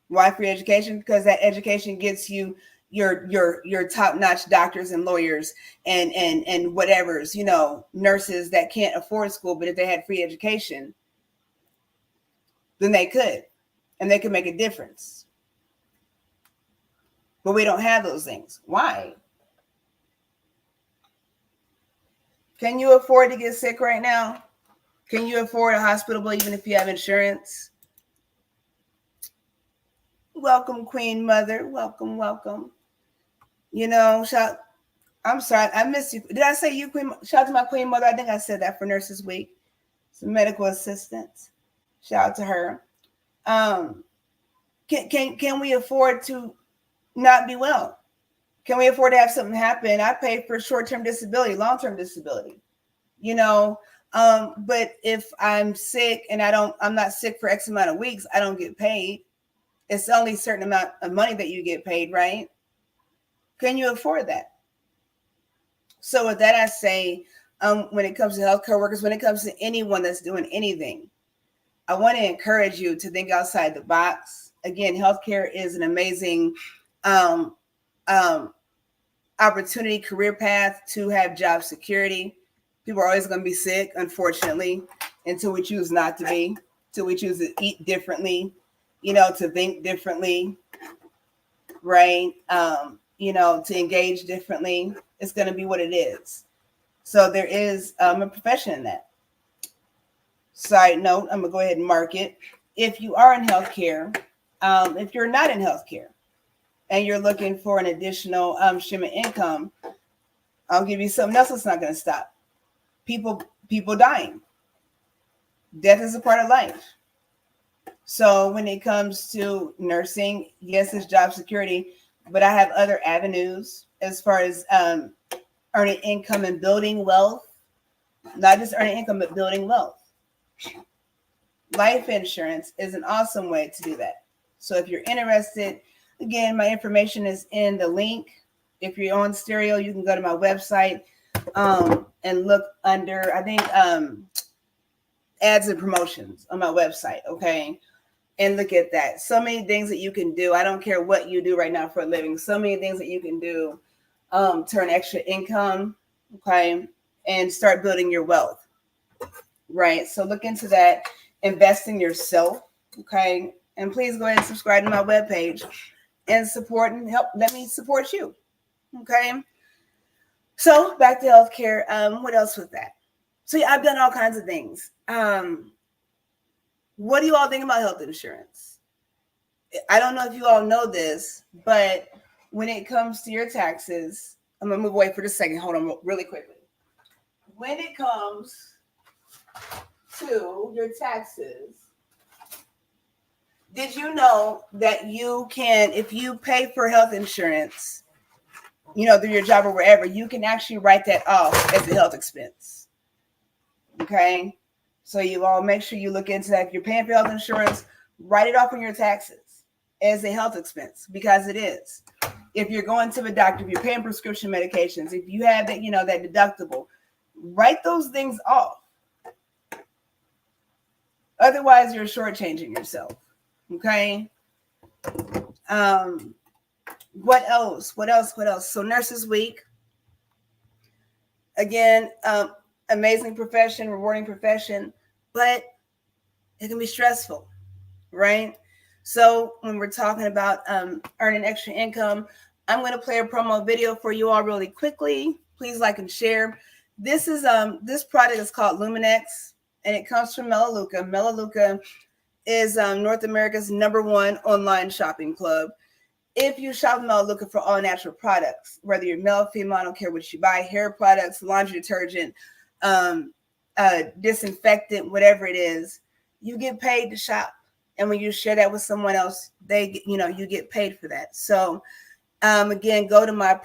Why free education? Because that education gets you your top-notch doctors and lawyers and whatever's, you know, nurses that can't afford school, but if they had free education, then they could, and they could make a difference. But we don't have those things. Why? Can you afford to get sick right now? Can you afford a hospital bill even if you have insurance? Welcome, Queen Mother. Welcome, welcome. You know, I'm sorry, I missed you. Did I say you, Queen? Shout out to my Queen Mother. I think I said that for Nurses Week. Some medical assistants. Shout out to her. Can we afford to not be well? Can we afford to have something happen? I pay for short-term disability, long-term disability. You know, but if I'm sick and I'm not sick for X amount of weeks, I don't get paid. It's only a certain amount of money that you get paid, right? Can you afford that? So with that, I say, when it comes to healthcare workers, when it comes to anyone that's doing anything, I want to encourage you to think outside the box. Again, healthcare is an amazing opportunity, career path to have job security. People are always going to be sick, unfortunately, until we choose not to be, till we choose to eat differently, you know, to think differently, right? You know, to engage differently. It's going to be what it is. So there is a profession in that. Side note, I'm going to go ahead and mark it. If you are in healthcare, if you're not in healthcare and you're looking for an additional stream of income, I'll give you something else that's not going to stop. People dying. Death is a part of life. So when it comes to nursing, yes, it's job security, but I have other avenues as far as earning income and building wealth. Not just earning income, but building wealth. Life insurance is an awesome way to do that. So if you're interested, again, my information is in the link. If you're on stereo, you can go to my website and look under, I think, ads and promotions on my website, okay? And look at that. So many things that you can do. I don't care what you do right now for a living. So many things that you can do to earn extra income, okay? And start building your wealth, right? So look into that. Invest in yourself, okay? And please go ahead and subscribe to my webpage and support and help. Let me support you, okay? So back to healthcare. What else with that? So yeah, I've done all kinds of things. What do you all think about health insurance? I don't know if you all know this, but when it comes to your taxes, I'm going to move away for just a second. Hold on really quickly. When it comes to your taxes, did you know that you can, if you pay for health insurance, you know, through your job or wherever, you can actually write that off as a health expense. Okay? So you all make sure you look into that. If you're paying for health insurance, write it off on your taxes as a health expense, because it is. If you're going to the doctor, if you're paying prescription medications, if you have that, you know, that deductible, write those things off. Otherwise, you're shortchanging yourself. Okay. What else? What else? What else? So Nurses Week. Again, amazing profession, rewarding profession, but it can be stressful, right? So when we're talking about earning extra income, I'm going to play a promo video for you all really quickly. Please like and share. This product is called Luminex, and it comes from Melaleuca. Melaleuca is North America's #1 online shopping club. If you shop Melaleuca for all natural products, whether you're male, female, I don't care what you buy, hair products, laundry detergent, disinfectant, whatever it is, you get paid to shop. And when you share that with someone else, you get paid for that. So again, go to my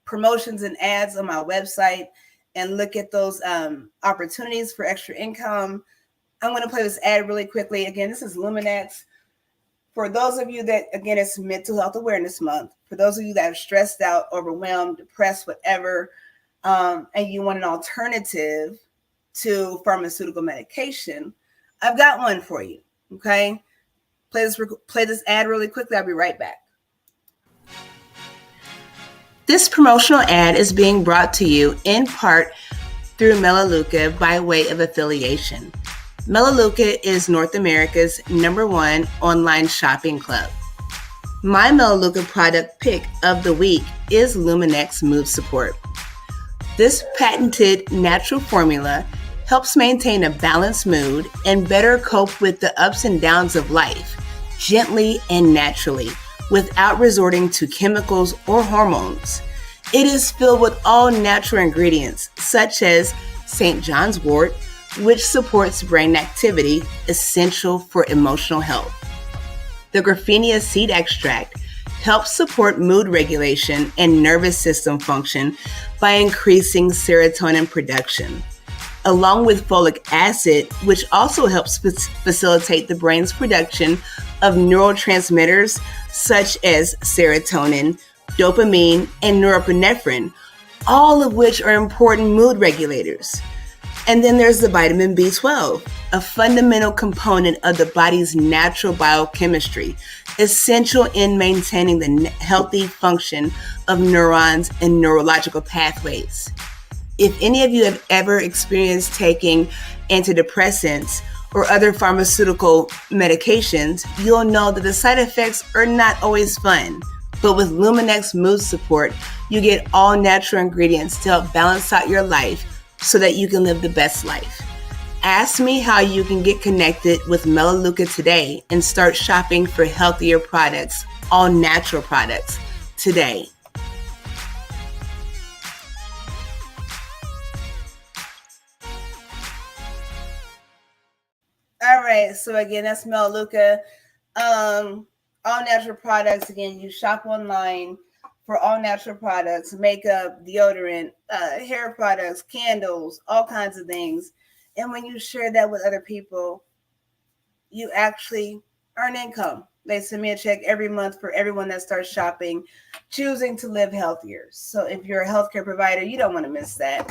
promotions and ads on my website and look at those opportunities for extra income. I'm going to play this ad really quickly. Again, this is Luminex. For those of you that, again, it's Mental Health Awareness Month. For those of you that are stressed out, overwhelmed, depressed, whatever, and you want an alternative to pharmaceutical medication, I've got one for you. Okay, play this ad really quickly. I'll be right back. This promotional ad is being brought to you in part through Melaleuca by way of affiliation. Melaleuca is North America's #1 online shopping club. My Melaleuca product pick of the week is Luminex Mood Support. This patented natural formula helps maintain a balanced mood and better cope with the ups and downs of life, gently and naturally, without resorting to chemicals or hormones. It is filled with all natural ingredients, such as St. John's wort, which supports brain activity, essential for emotional health. The Graphenia seed extract helps support mood regulation and nervous system function by increasing serotonin production, along with folic acid, which also helps facilitate the brain's production of neurotransmitters such as serotonin, dopamine, and norepinephrine, all of which are important mood regulators. And then there's the vitamin B12, a fundamental component of the body's natural biochemistry, essential in maintaining the healthy function of neurons and neurological pathways. If any of you have ever experienced taking antidepressants or other pharmaceutical medications, you'll know that the side effects are not always fun. But with Luminex Mood Support, you get all natural ingredients to help balance out your life so that you can live the best life. Ask me how you can get connected with Melaleuca today and start shopping for healthier products, all natural products, today. All right, so again, that's Melaleuca. All natural products. Again, you shop online for all natural products, makeup, deodorant, hair products, candles, all kinds of things. And when you share that with other people, you actually earn income. They send me a check every month for everyone that starts shopping, choosing to live healthier. So if you're a healthcare provider, you don't want to miss that.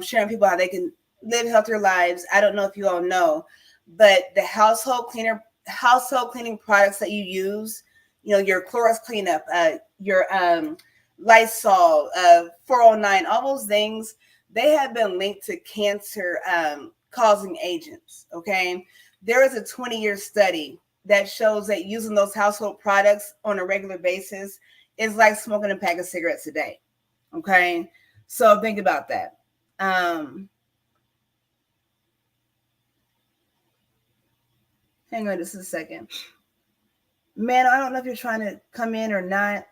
Sharing people how they can live healthier lives. I don't know if you all know, but the household cleaning products that you use, your Clearest cleanup, your Lysol, 409, all those things, they have been linked to cancer causing agents. Okay, there is a 20-year study that shows that using those household products on a regular basis is like smoking a pack of cigarettes a day. Okay, so think about that. Hang on just a second. Man, I don't know if you're trying to come in or not.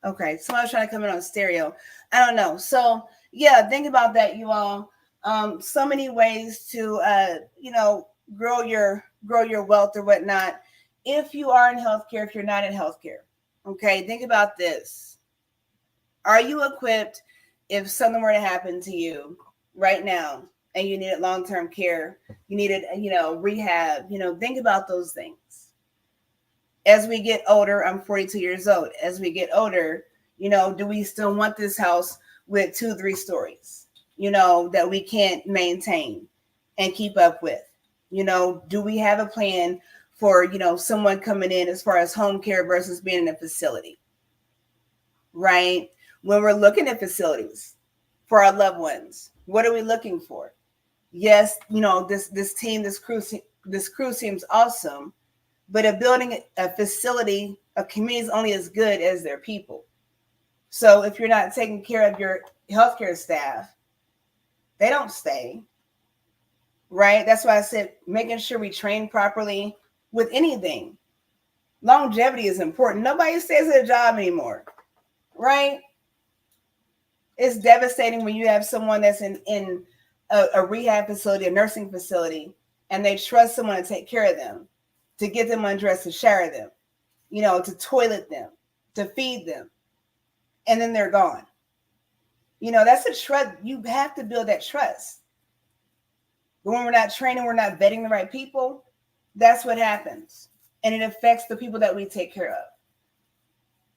Okay, somebody's trying to come in on stereo. I don't know. So yeah, think about that, you all. So many ways to grow your wealth or whatnot. If you are in healthcare, if you're not in healthcare, okay, think about this. Are you equipped if something were to happen to you right now and you needed long-term care, you needed, rehab, think about those things. As we get older, I'm 42 years old. As we get older, do we still want this house with 2-3 stories, that we can't maintain and keep up with? You know, do we have a plan for, you know, someone coming in as far as home care versus being in a facility, right? When we're looking at facilities for our loved ones, what are we looking for? Yes, you know, this crew seems awesome, but a building, a facility, a community is only as good as their people. So if you're not taking care of your healthcare staff, they don't stay, right? That's why I said making sure we train properly with anything. Longevity is important. Nobody stays at a job anymore, right? It's devastating when you have someone that's in a rehab facility, a nursing facility, and they trust someone to take care of them, to get them undressed, to shower them, you know, to toilet them, to feed them, and then they're gone. You know, that's a trust. You have to build that trust. But when we're not training, we're not vetting the right people, that's what happens. And it affects the people that we take care of.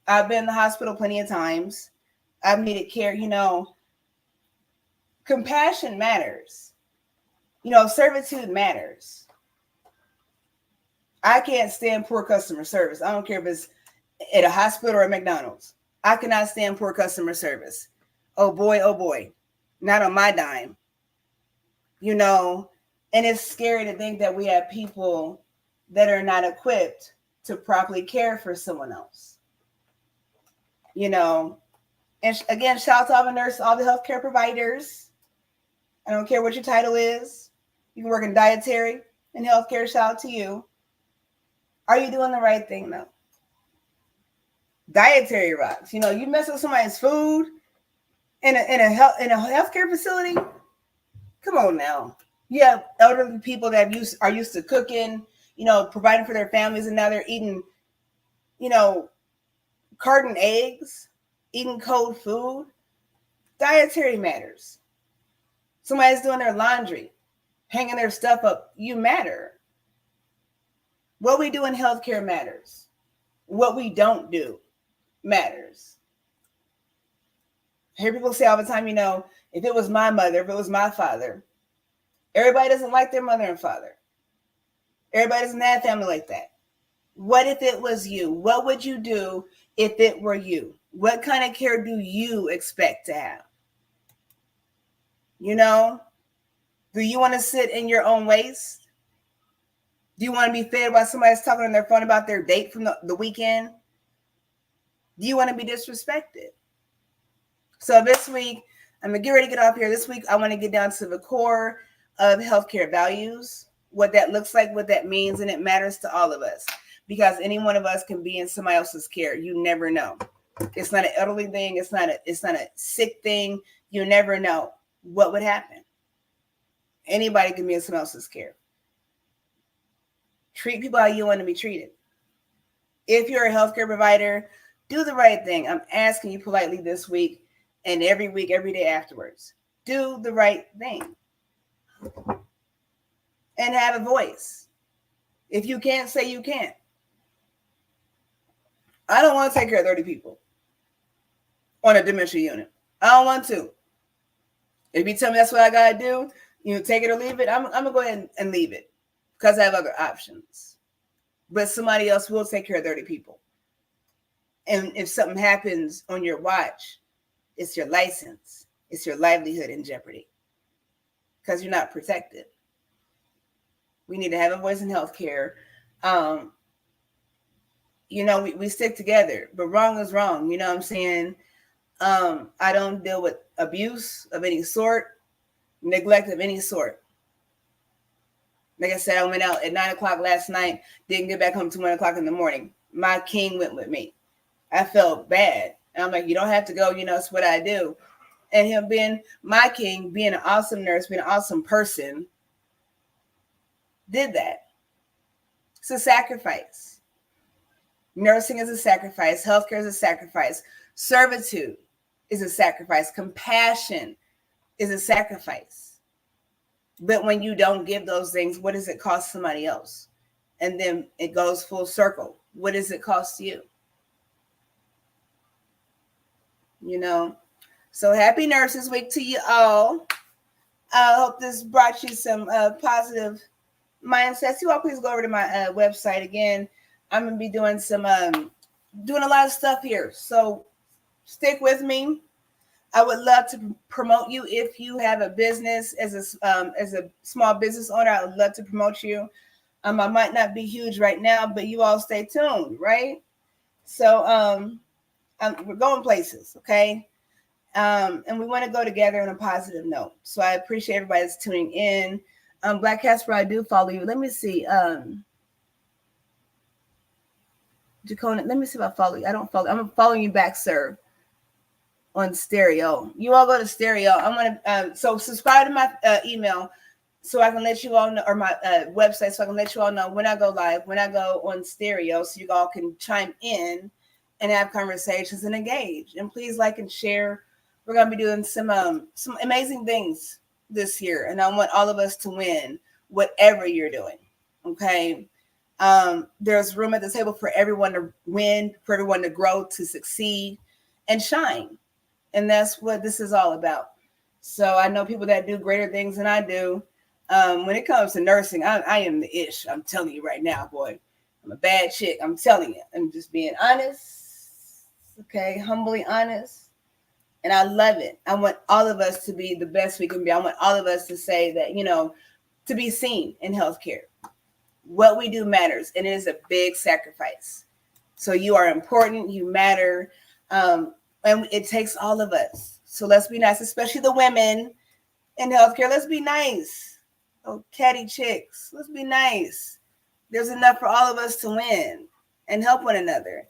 I've been in the hospital plenty of times. I've needed care. You know, compassion matters. You know, servitude matters. I can't stand poor customer service. I don't care if it's at a hospital or a McDonald's. I cannot stand poor customer service. Oh boy, not on my dime. You know, and it's scary to think that we have people that are not equipped to properly care for someone else. You know, and again, shout out to all the nurses, all the healthcare providers. I don't care what your title is. You can work in dietary and healthcare. Shout out to you. Are you doing the right thing though? Dietary rocks. You know, you mess with somebody's food in a healthcare facility. Come on now. You have elderly people that are used to cooking, you know, providing for their families, and now they're eating, you know, carton eggs, eating cold food. Dietary matters. Somebody's doing their laundry, hanging their stuff up. You matter. What we do in healthcare matters. What we don't do matters. I hear people say all the time, you know, if it was my mother, if it was my father. Everybody doesn't like their mother and father. Everybody doesn't have family like that. What if it was you? What would you do if it were you? What kind of care do you expect to have? You know, do you want to sit in your own waste? Do you want to be fed while somebody's talking on their phone about their date from the weekend? Do you want to be disrespected? So this week, I'm going to get ready to get off here. This week, I want to get down to the core of healthcare values, what that looks like, what that means, and it matters to all of us because any one of us can be in somebody else's care. You never know. It's not an elderly thing. It's not a sick thing. You never know what would happen. Anybody can be in someone else's care. Treat people how you want to be treated. If you're a healthcare provider, do the right thing. I'm asking you politely this week and every week, every day afterwards. Do the right thing. And have a voice. If you can't say you can't. I don't want to take care of 30 people on a dementia unit. I don't want to. If you tell me that's what I got to do, you know, take it or leave it, I'm going to go ahead and leave it because I have other options. But somebody else will take care of 30 people. And if something happens on your watch, it's your license. It's your livelihood in jeopardy because you're not protected. We need to have a voice in healthcare. You know, we stick together, but wrong is wrong. You know what I'm saying? I don't deal with abuse of any sort, neglect of any sort. Like I said, I went out at 9 o'clock last night, didn't get back home till 1 o'clock in the morning. My king went with me. I felt bad. And I'm like, you don't have to go, you know, it's what I do. And him being my king, being an awesome nurse, being an awesome person, did that. It's a sacrifice. Nursing is a sacrifice. Healthcare is a sacrifice. Servitude is a sacrifice. Compassion is a sacrifice. But when you don't give those things, what does it cost somebody else? And then it goes full circle. What does it cost you? You know? So happy Nurses Week to you all. I hope this brought you some positive, mindsets, you all please go over to my website again. I'm gonna be doing doing a lot of stuff here, so stick with me. I would love to promote you if you have a business as a small business owner. I would love to promote you. I might not be huge right now, but you all stay tuned, right? So we're going places, okay? And we want to go together on a positive note. So I appreciate everybody that's tuning in. Black Casper, I do follow you. Let me see. Jacona, let me see if I follow you. I don't follow. I'm following you back, sir, on Stereo. You all go to Stereo. I'm gonna so subscribe to my email so I can let you all know, or my website, so I can let you all know when I go live, when I go on Stereo, so you all can chime in and have conversations and engage. And please like and share. We're gonna be doing some amazing things this year, and I want all of us to win whatever you're doing. Okay. There's room at the table for everyone to win, for everyone to grow, to succeed, and shine. And that's what this is all about. So I know people that do greater things than I do. When it comes to nursing, I am the ish. I'm telling you right now, boy. I'm a bad chick. I'm telling you. I'm just being honest. Okay, humbly honest. And I love it. I want all of us to be the best we can be. I want all of us to say that, to be seen in healthcare. What we do matters, and it is a big sacrifice. So you are important. You matter. And it takes all of us. So let's be nice, especially the women in healthcare. Let's be nice. Oh, catty chicks. Let's be nice. There's enough for all of us to win and help one another.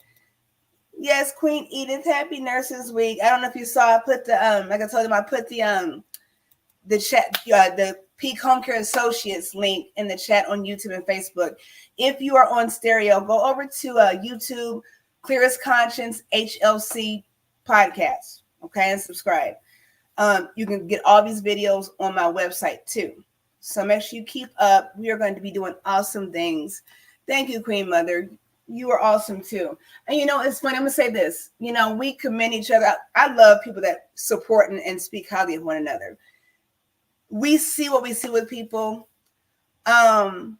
Yes, Queen Edith, happy Nurses Week. I don't know if you saw, I put the like I told them, I put the chat, the Peak Home Care Associates link in the chat on YouTube and Facebook. If you are on Stereo, go over to YouTube, Clearest Conscious-HLC podcast, okay, and subscribe. You can get all these videos on my website too. So make sure you keep up. We are going to be doing awesome things. Thank you, Queen Mother. You are awesome too. And it's funny. I'm gonna say this. We commend each other. I love people that support and speak highly of one another. We see what we see with people, and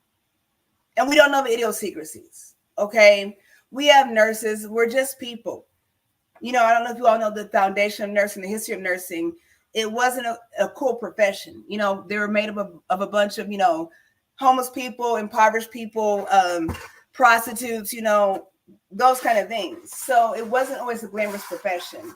we don't know the idiosyncrasies. Okay, we have nurses. We're just people. I don't know if you all know the foundation of nursing, the history of nursing. It wasn't a cool profession. They were made up of a bunch of, homeless people, impoverished people, prostitutes, those kind of things. So it wasn't always a glamorous profession.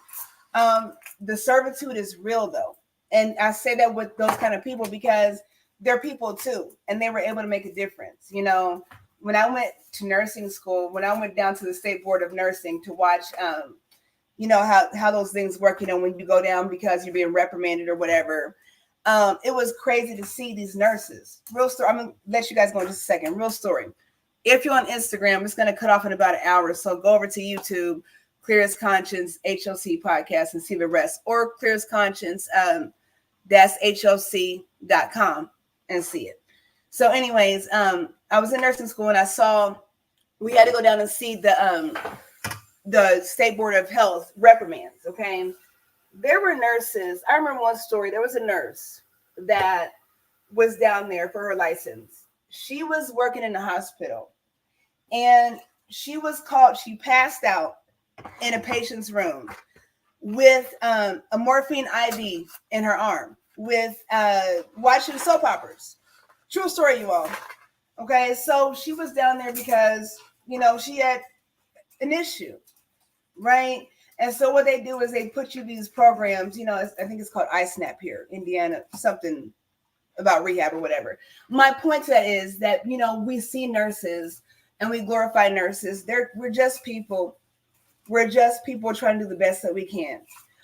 The servitude is real, though. And I say that with those kind of people because they're people, too. And they were able to make a difference. When I went to nursing school, when I went down to the State Board of Nursing to watch how those things work, when you go down because you're being reprimanded or whatever. It was crazy to see these nurses. Real story. I'm going to let you guys go in just a second. Real story. If you're on Instagram, it's going to cut off in about an hour. So go over to YouTube, Clearest Conscience, HLC podcast, and see the rest. Or Clearest Conscience, that's HLC.com and see it. So anyways, I was in nursing school and I saw we had to go down and see the State Board of Health reprimands, okay? There were nurses. I remember one story. There was a nurse that was down there for her license. She was working in the hospital, and she was called. She passed out in a patient's room with a morphine IV in her arm, with watching soap operas. True story, you all. Okay, so she was down there because, she had an issue. Right. And so what they do is they put you these programs, I think it's called iSnap here, Indiana, something about rehab or whatever. My point to that is that, we see nurses and we glorify nurses. We're just people. We're just people trying to do the best that we can.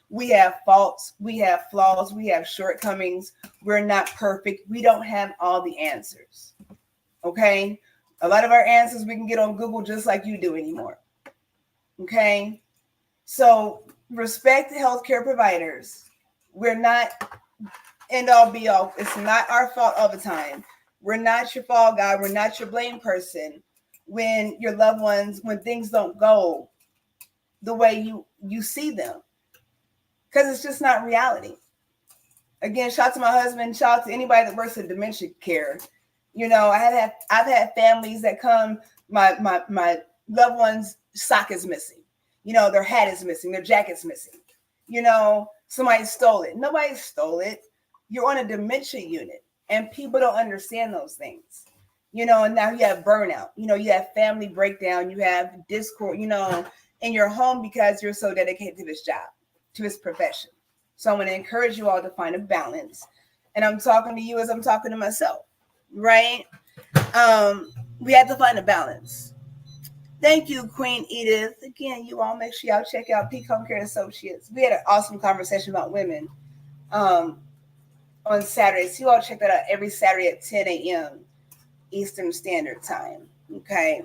We have faults. We have flaws. We have shortcomings. We're not perfect. We don't have all the answers. Okay. A lot of our answers we can get on Google just like you do anymore. Okay. So respect healthcare providers. We're not end all be all. It's not our fault all the time. We're not your fall guy. We're not your blame person when your loved ones, when things don't go the way you see them. Because it's just not reality. Again, shout out to my husband. Shout out to anybody that works in dementia care. You know, I've had families that come, my loved one's sock is missing. You know, their hat is missing, their jacket's missing. You know, somebody stole it. Nobody stole it. You're on a dementia unit, and people don't understand those things. You know, and now you have burnout. You know, you have family breakdown. You have discord. You know, in your home because you're so dedicated to this job, to this profession. So I'm going to encourage you all to find a balance. And I'm talking to you as I'm talking to myself, right? We have to find a balance. Thank you, Queen Edith. Again, you all make sure y'all check out Peak Home Care Associates. We had an awesome conversation about women on Saturdays. You all check that out every Saturday at 10 a.m. Eastern Standard Time. Okay.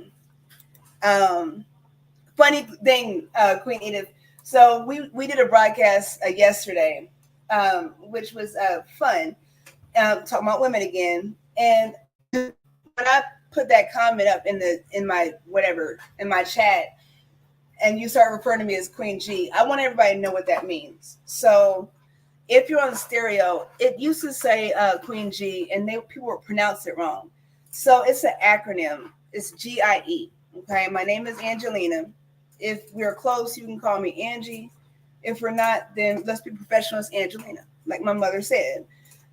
Funny thing, Queen Edith. So we did a broadcast yesterday, which was fun, talking about women again. And when I put that comment up in my chat, and you start referring to me as Queen G, I want everybody to know what that means. So if you're on the stereo, it used to say Queen G, and people would pronounce it wrong. So it's an acronym. It's GIE. Okay, my name is Angelina. If we're close, you can call me Angie. If we're not, then let's be professional as Angelina, like my mother said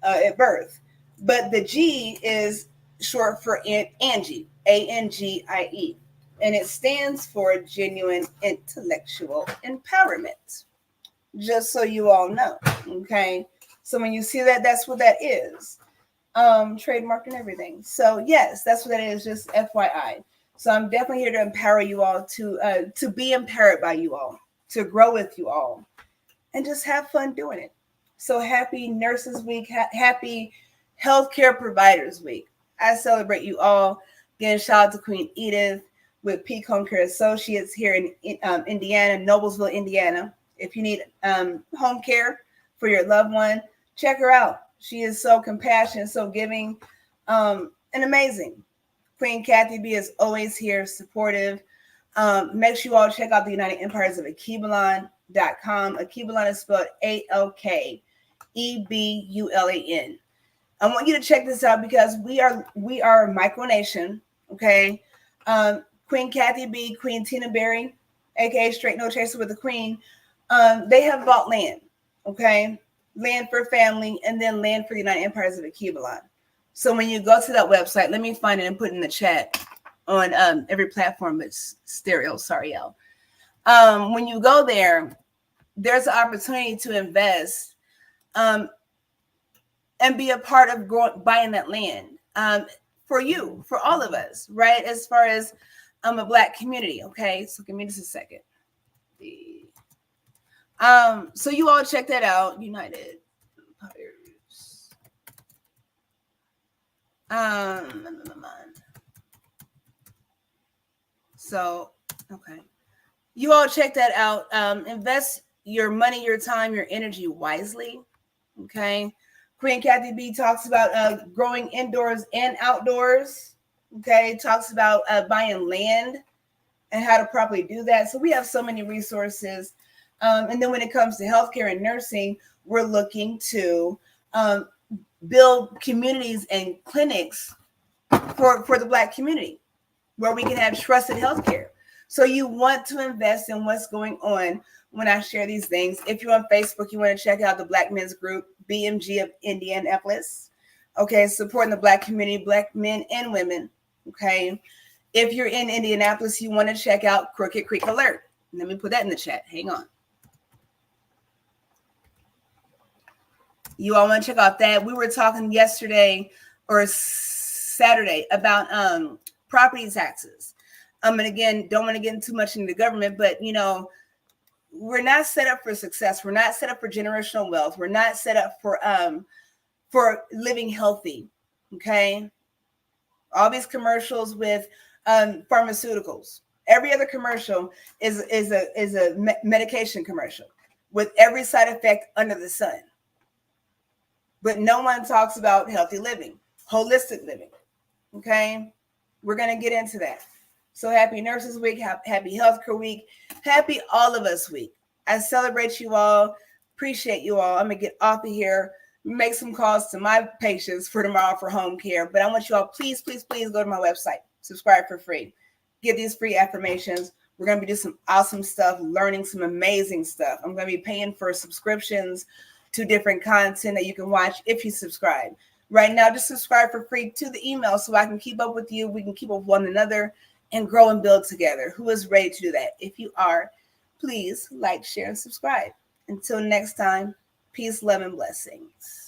at birth. But the G is short for Angie, ANGIE, and it stands for Genuine Intellectual Empowerment. Just so you all know, okay? So when you see that, that's what that is. Trademark and everything. So yes, that's what that is, just FYI. So I'm definitely here to empower you all, to be empowered by you all, to grow with you all, and just have fun doing it. So happy Nurses Week, happy Healthcare Providers Week. I celebrate you all. Again, shout out to Queen Edith with Peak Home Care Associates here in Indiana, Noblesville, Indiana. If you need home care for your loved one, check her out. She is so compassionate, so giving, and amazing. Queen Kathy B is always here, supportive. Make sure you all check out the United Empires of Akibulan.com. Akibulan is spelled ALKEBULAN. I want you to check this out because we are a micronation, okay? Queen Kathy B, Queen Tina Berry, aka Straight No Chaser with the Queen, they have bought land, okay? Land for family, and then land for the United Empires of Akibulan. So when you go to that website, let me find it and put it in the chat on every platform but stereo. Sorry, y'all. When you go there, there's an opportunity to invest and be a part of buying that land for you, for all of us, right? As far as a Black community, okay? So give me just a second. So you all check that out, United Empires. So, okay. You all check that out. Invest your money, your time, your energy wisely. Okay. Queen Kathy B talks about growing indoors and outdoors. Okay. Talks about buying land and how to properly do that. So we have so many resources. And then when it comes to healthcare and nursing, we're looking to build communities and clinics for the Black community where we can have trusted healthcare. So you want to invest in what's going on when I share these things. If you're on Facebook, you want to check out the Black Men's Group, BMG of Indianapolis. Okay, supporting the Black community, Black men and women. Okay. If you're in Indianapolis, you want to check out Crooked Creek Alert. Let me put that in the chat. Hang on. You all want to check out that. We were talking yesterday or Saturday about property taxes. And again, don't want to get too much into the government, but you know, we're not set up for success. We're not set up for generational wealth. We're not set up for living healthy. Okay. All these commercials with pharmaceuticals. Every other commercial is a medication commercial with every side effect under the sun. But no one talks about healthy living, holistic living. Okay. We're going to get into that. So happy Nurses Week, happy Healthcare Week, happy All of Us Week. I celebrate you all, appreciate you all. I'm going to get off of here. make some calls to my patients for tomorrow for home care. But I want you all, please, please, please go to my website, subscribe for free, get these free affirmations. We're going to be doing some awesome stuff, learning some amazing stuff. I'm going to be paying for subscriptions to different content that you can watch if you subscribe. Right now, just subscribe for free to the email so I can keep up with you. We can keep up with one another and grow and build together. Who is ready to do that? If you are, please like, share, and subscribe. Until next time, peace, love, and blessings.